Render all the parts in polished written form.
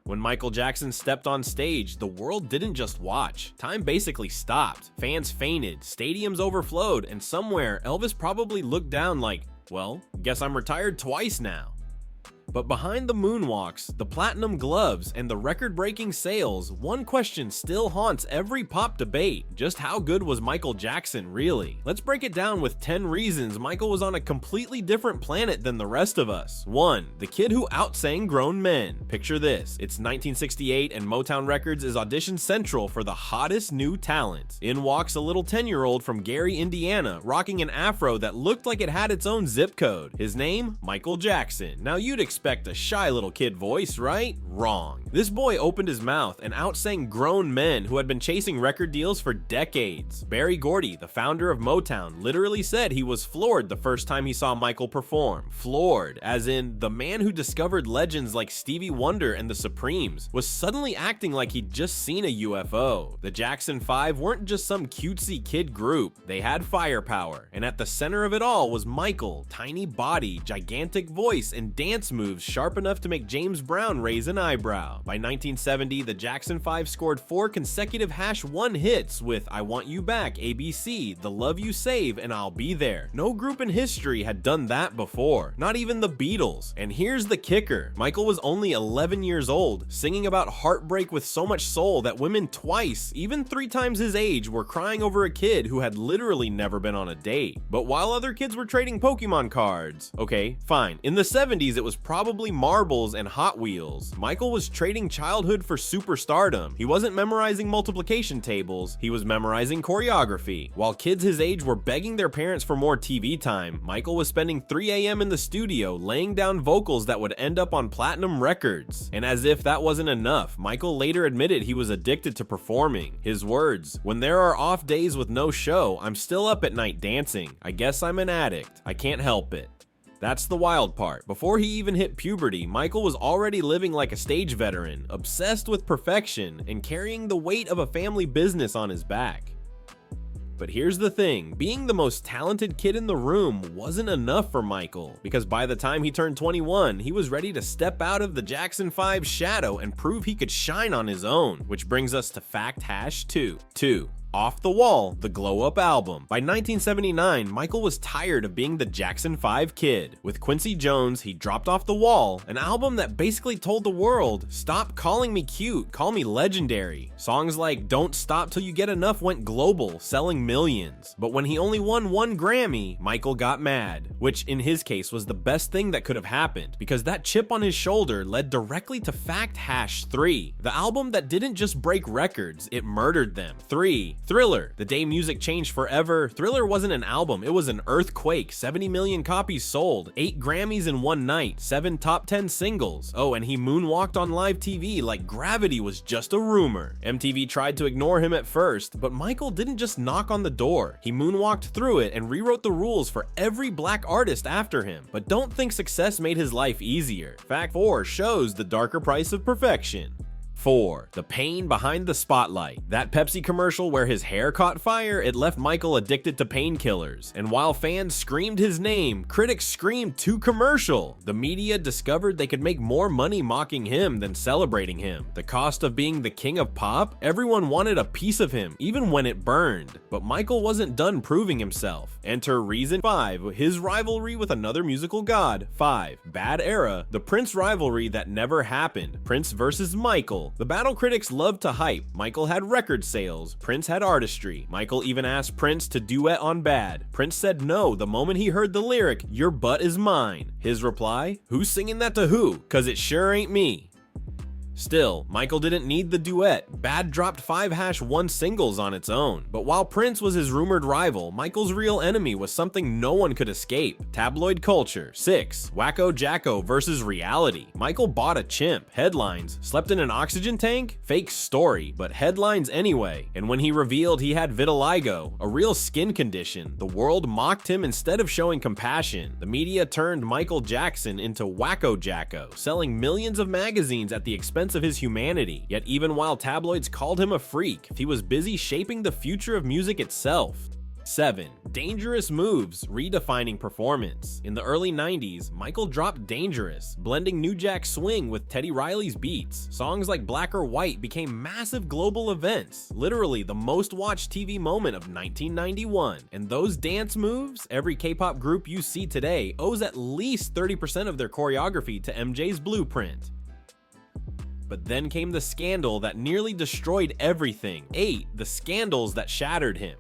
When Michael Jackson stepped on stage, the world didn't just watch. Time basically stopped. Fans fainted, stadiums overflowed, and somewhere Elvis probably looked down like, well, guess I'm retired twice now. But behind the moonwalks, the platinum gloves, and the record-breaking sales, one question still haunts every pop debate. Just how good was Michael Jackson really? Let's break it down with 10 reasons Michael was on a completely different planet than the rest of us. 1. The kid who outsang grown men. Picture this. It's 1968 and Motown Records is audition central for the hottest new talent. In walks a little 10-year-old from Gary, Indiana, rocking an afro that looked like it had its own zip code. His name? Michael Jackson. Now you'd expect a shy little kid voice, right? Wrong. This boy opened his mouth and outsang grown men who had been chasing record deals for decades. Berry Gordy, the founder of Motown, literally said he was floored the first time he saw Michael perform. Floored, as in the man who discovered legends like Stevie Wonder and the Supremes was suddenly acting like he'd just seen a UFO. The Jackson 5 weren't just some cutesy kid group. They had firepower, and at the center of it all was Michael, tiny body, gigantic voice, and dance moves sharp enough to make James Brown raise an eyebrow. By 1970, the Jackson 5 scored 4 consecutive #1 hits with I Want You Back, ABC, The Love You Save, and I'll Be There. No group in history had done that before, not even the Beatles. And here's the kicker. Michael was only 11 years old, singing about heartbreak with so much soul that women twice, even 3 times his age, were crying over a kid who had literally never been on a date. But while other kids were trading Pokemon cards, okay, fine. In the 70s, it was probably marbles and Hot Wheels. Michael was trading childhood for superstardom. He wasn't memorizing multiplication tables, he was memorizing choreography. While kids his age were begging their parents for more TV time, Michael was spending 3 a.m. in the studio laying down vocals that would end up on platinum records. And as if that wasn't enough, Michael later admitted he was addicted to performing. His words, "When there are off days with no show, I'm still up at night dancing. I guess I'm an addict. I can't help it." That's the wild part. Before he even hit puberty, Michael was already living like a stage veteran, obsessed with perfection, and carrying the weight of a family business on his back. But here's the thing, being the most talented kid in the room wasn't enough for Michael, because by the time he turned 21, he was ready to step out of the Jackson 5's shadow and prove he could shine on his own, which brings us to fact #2. Off the Wall, the Glow Up album. By 1979, Michael was tired of being the Jackson 5 kid. With Quincy Jones, he dropped Off the Wall, an album that basically told the world, stop calling me cute, call me legendary. Songs like Don't Stop Till You Get Enough went global, selling millions. But when he only won 1 Grammy, Michael got mad, which in his case was the best thing that could have happened, because that chip on his shoulder led directly to fact #3, the album that didn't just break records, it murdered them. 3. Thriller. The day music changed forever, Thriller wasn't an album, it was an earthquake. 70 million copies sold, 8 Grammys in one night, 7 top 10 singles. Oh, and he moonwalked on live TV like Gravity was just a rumor. MTV tried to ignore him at first, but Michael didn't just knock on the door. He moonwalked through it and rewrote the rules for every black artist after him. But don't think success made his life easier. Fact 4 shows the darker price of perfection. 4. The pain behind the spotlight. That Pepsi commercial where his hair caught fire, it left Michael addicted to painkillers. And while fans screamed his name, critics screamed too commercial. The media discovered they could make more money mocking him than celebrating him. The cost of being the king of pop? Everyone wanted a piece of him, even when it burned. But Michael wasn't done proving himself. Enter reason 5, his rivalry with another musical god. 5. Bad era. The Prince rivalry that never happened. Prince versus Michael. The battle critics loved to hype. Michael had record sales, Prince had artistry. Michael even asked Prince to duet on Bad. Prince said no the moment he heard the lyric, "Your butt is mine." His reply, "Who's singing that to who? 'Cause it sure ain't me." Still, Michael didn't need the duet. Bad dropped 5 #1 singles on its own. But while Prince was his rumored rival, Michael's real enemy was something no one could escape. Tabloid culture. 6. Wacko Jacko versus reality. Michael bought a chimp. Headlines. Slept in an oxygen tank? Fake story, but headlines anyway. And when he revealed he had vitiligo, a real skin condition, the world mocked him instead of showing compassion. The media turned Michael Jackson into Wacko Jacko, selling millions of magazines at the expense of his humanity. Yet even while tabloids called him a freak, he was busy shaping the future of music itself. 7. Dangerous moves, redefining performance. In the early 90s, Michael dropped Dangerous, blending New Jack Swing with Teddy Riley's beats. Songs like Black or White became massive global events, literally the most watched TV moment of 1991. And those dance moves, every K-pop group you see today owes at least 30% of their choreography to MJ's blueprint. But then came the scandal that nearly destroyed everything. 8. The scandals that shattered him.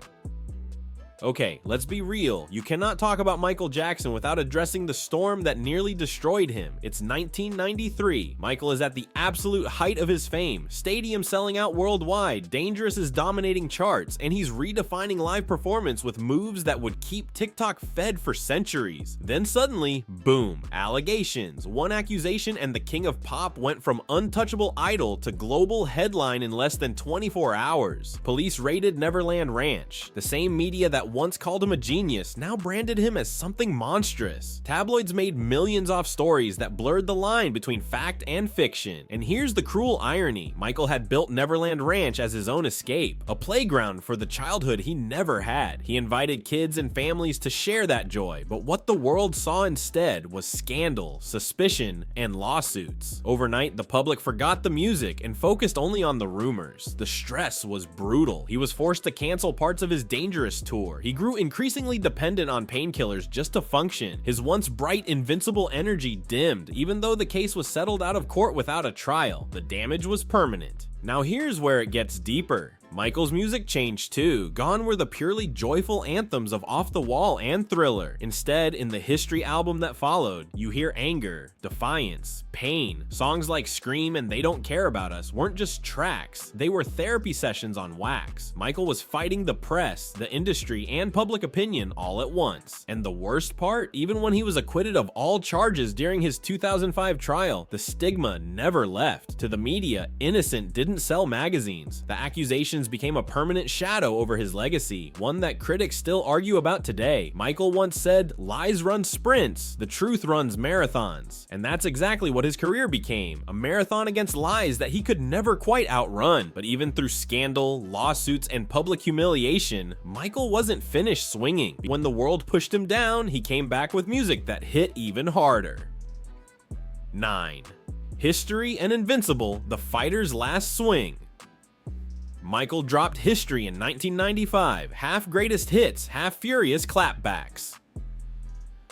Okay, let's be real. You cannot talk about Michael Jackson without addressing the storm that nearly destroyed him. It's 1993. Michael is at the absolute height of his fame. Stadium selling out worldwide. Dangerous is dominating charts, and he's redefining live performance with moves that would keep TikTok fed for centuries. Then suddenly, boom, allegations. One accusation and the king of pop went from untouchable idol to global headline in less than 24 hours. Police raided Neverland Ranch. The same media that once called him a genius now branded him as something monstrous. Tabloids made millions off stories that blurred the line between fact and fiction. And here's the cruel irony. Michael had built Neverland Ranch as his own escape, a playground for the childhood he never had. He invited kids and families to share that joy, but what the world saw instead was scandal, suspicion, and lawsuits. Overnight, the public forgot the music and focused only on the rumors. The stress was brutal. He was forced to cancel parts of his Dangerous tour. He grew increasingly dependent on painkillers just to function. His once bright, invincible energy dimmed, even though the case was settled out of court without a trial. The damage was permanent. Now here's where it gets deeper. Michael's music changed too. Gone were the purely joyful anthems of Off the Wall and Thriller. Instead, in the History album that followed, you hear anger, defiance, pain. Songs like Scream and They Don't Care About Us weren't just tracks, they were therapy sessions on wax. Michael was fighting the press, the industry, and public opinion all at once. And the worst part, even when he was acquitted of all charges during his 2005 trial, the stigma never left. To the media, Innocent didn't sell magazines. The accusations became a permanent shadow over his legacy, one that critics still argue about today. Michael once said, "Lies run sprints, the truth runs marathons." And that's exactly what his career became, a marathon against lies that he could never quite outrun. But even through scandal, lawsuits, and public humiliation, Michael wasn't finished swinging. When the world pushed him down, he came back with music that hit even harder. 9. History and Invincible, The Fighter's Last Swing. Michael dropped History in 1995, half greatest hits, half furious clapbacks.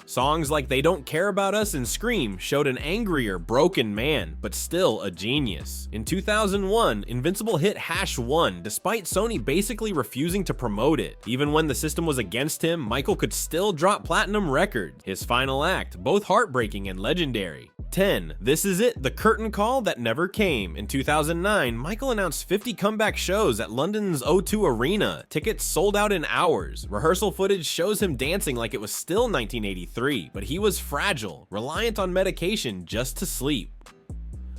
Songs like They Don't Care About Us and Scream showed an angrier, broken man, but still a genius. In 2001, Invincible hit #1, despite Sony basically refusing to promote it. Even when the system was against him, Michael could still drop platinum records. His final act, both heartbreaking and legendary. 10. This Is It, The Curtain Call That Never Came. In 2009, Michael announced 50 comeback shows at London's O2 Arena. Tickets sold out in hours. Rehearsal footage shows him dancing like it was still 1983, but he was fragile, reliant on medication just to sleep.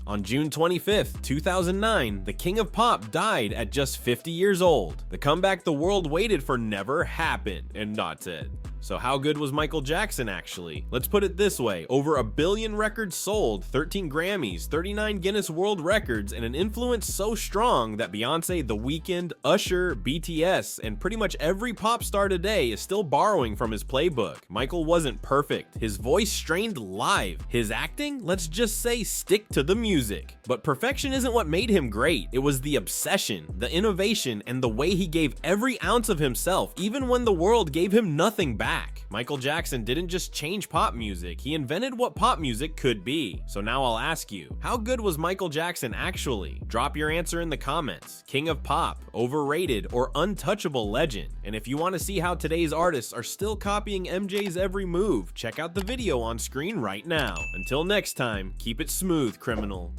On June 25th, 2009, the king of pop died at just 50 years old. The comeback the world waited for never happened, and not said. So how good was Michael Jackson actually? Let's put it this way, over 1 billion records sold, 13 Grammys, 39 Guinness World Records, and an influence so strong that Beyonce, The Weeknd, Usher, BTS, and pretty much every pop star today is still borrowing from his playbook. Michael wasn't perfect. His voice strained live. His acting, let's just say, stick to the music. But perfection isn't what made him great. It was the obsession, the innovation, and the way he gave every ounce of himself, even when the world gave him nothing back. Michael Jackson didn't just change pop music, he invented what pop music could be. So now I'll ask you, how good was Michael Jackson actually? Drop your answer in the comments. King of pop, overrated, or untouchable legend? And if you want to see how today's artists are still copying MJ's every move, check out the video on screen right now. Until next time, keep it smooth, criminal.